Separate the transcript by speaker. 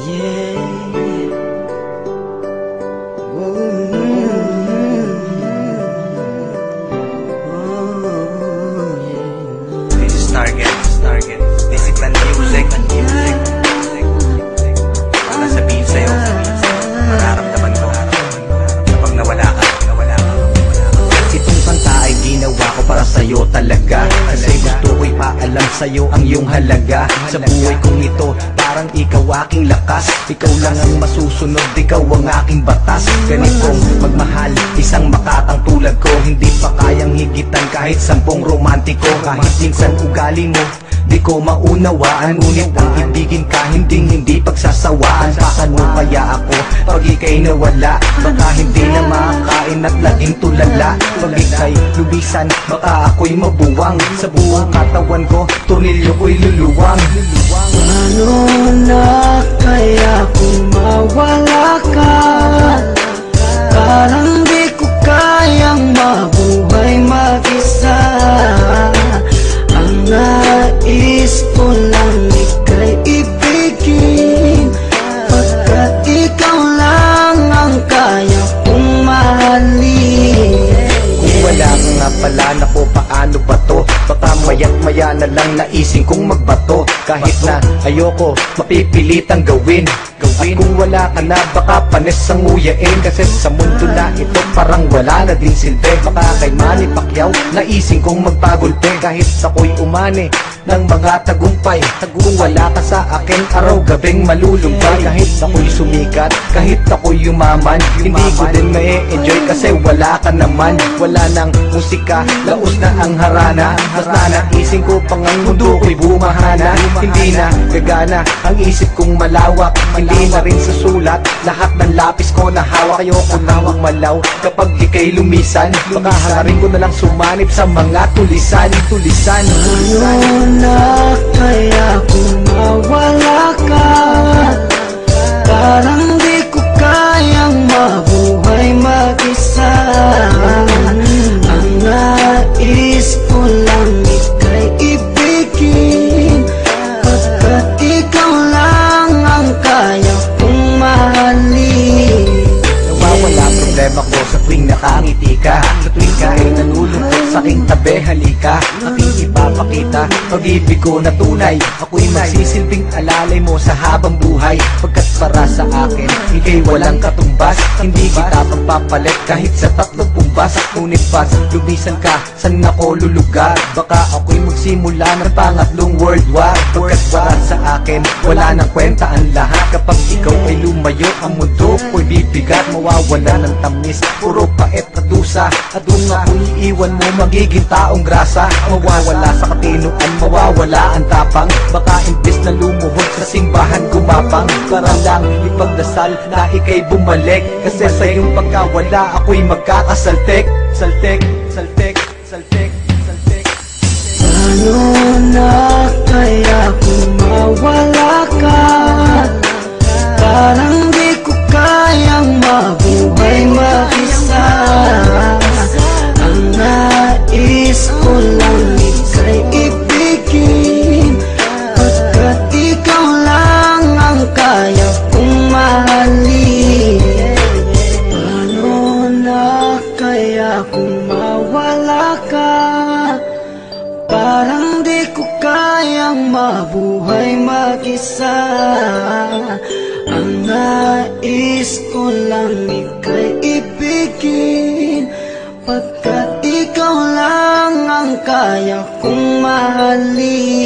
Speaker 1: This is Target. Discipline music. Para sabihin sa'yo, mararamdaman ko kapag nawala ka.
Speaker 2: Itong kanta ay ginawa ko para sa'yo talaga, kasi gusto ko'y paalam sa'yo ang iyong halaga. Sa buhay kong ito, parang ikaw aking lakas. Ikaw lang ang masusunod, ikaw ang aking batas. Ganitong magmahal, isang makatang tulad ko, hindi pa kayang higitan kahit 10 romantiko. Kahit minsan ugali mo di ko maunawaan, ngunit ang ibigin ka hindi pagsasawaan. Paano kaya ako pag ika'y nawala? Baka hindi na makakain at laging tulala. Pag ika'y lubisan, baka ako'y mabuwang. Sa buong katawan ko, tornilyo ko'y luluwang.
Speaker 3: Paano na kaya kung mawala ka? Parang di ko kayang mabuhay mag-isa. Ang nais ko lang ika'y ibigin, pagkat ikaw lang ang kaya kong mahalin.
Speaker 2: Kung wala ka nga pala, naku paano ba to? Baka maya't maya na lang naising kong magbato. Kahit na ayoko, mapipilitang gawin. At kung wala ka na, baka panis ang uyain. Kasi sa mundo na ito, parang wala na din silbi. Baka kay Manny Pacquiao, naising kong magpagulpe. Kahit ako'y umani ng mga tagumpay, kung wala ka sa akin, araw-gabing malulumbay. Kahit ako'y sumikat, kahit ako'y yumaman, hindi ko din ma-enjoy kasi wala ka naman. Wala nang musika, laos na ang harana. Mas nanaising ko pang ang mundo ko'y bumahana. Hindi na gagana ang isip kong malawak, hindi na rin sa sulat lahat ng lapis ko na hawak. Ayoko na malaw kapag ika'y lumisan, baka hangarin ko na lang sumanib sa mga tulisan.
Speaker 3: Paano na kaya kung mawala ka? Parang di ko kayang mabuhay mag-isa. Ang nais ko lang ika'y ibigin, pagkat ikaw lang ang kaya kong mahalin.
Speaker 2: Nawawala problema ko sa tuwing nakangiti ka, sa tuwing ka'y nalulungkot sa aking tabi, halika. Aking ipapakita pag-ibig ko na tunay. Ako'y magsisilbing alalay mo sa habang buhay, pagkat para sa akin ika'y walang katumbas. Hindi kita pagpapalit kahit sa 3 pumbas. Ngunit pas lumisan ka, san ako lulugar? Baka ako'y magsimula ng pangatlong world war. Pagkat para sa akin wala nang kwenta ang lahat. Kapag ikaw ay lumayo, ang mundo ko'y bibigat. Mawawala ng tamis, puro pait at dusa. At kung ako'y iiwan mo, magiging taong grasa. Mawawala sa katinuan, mawawala ang tapang. Baka imbis na lumuhod sa simbahan gumapang, para lang ipagdasal na ika'y bumalik. Kasi sa iyong pagkawala, ako'y magkakasaltek. Saltek.
Speaker 3: Paano na kaya kung mawala ka? Parang di ko kayang mabuhay mag-isa. Ang nais ko lang ika'y ibigin, pagkat ikaw lang ang kaya kong mahalin. Paano na kaya kung mawala ka? Parang di ko kayang mabuhay mag-isa. Ang nais ko lang ika'y ibigin, pagkat ikaw lang ang kaya kong mahalin.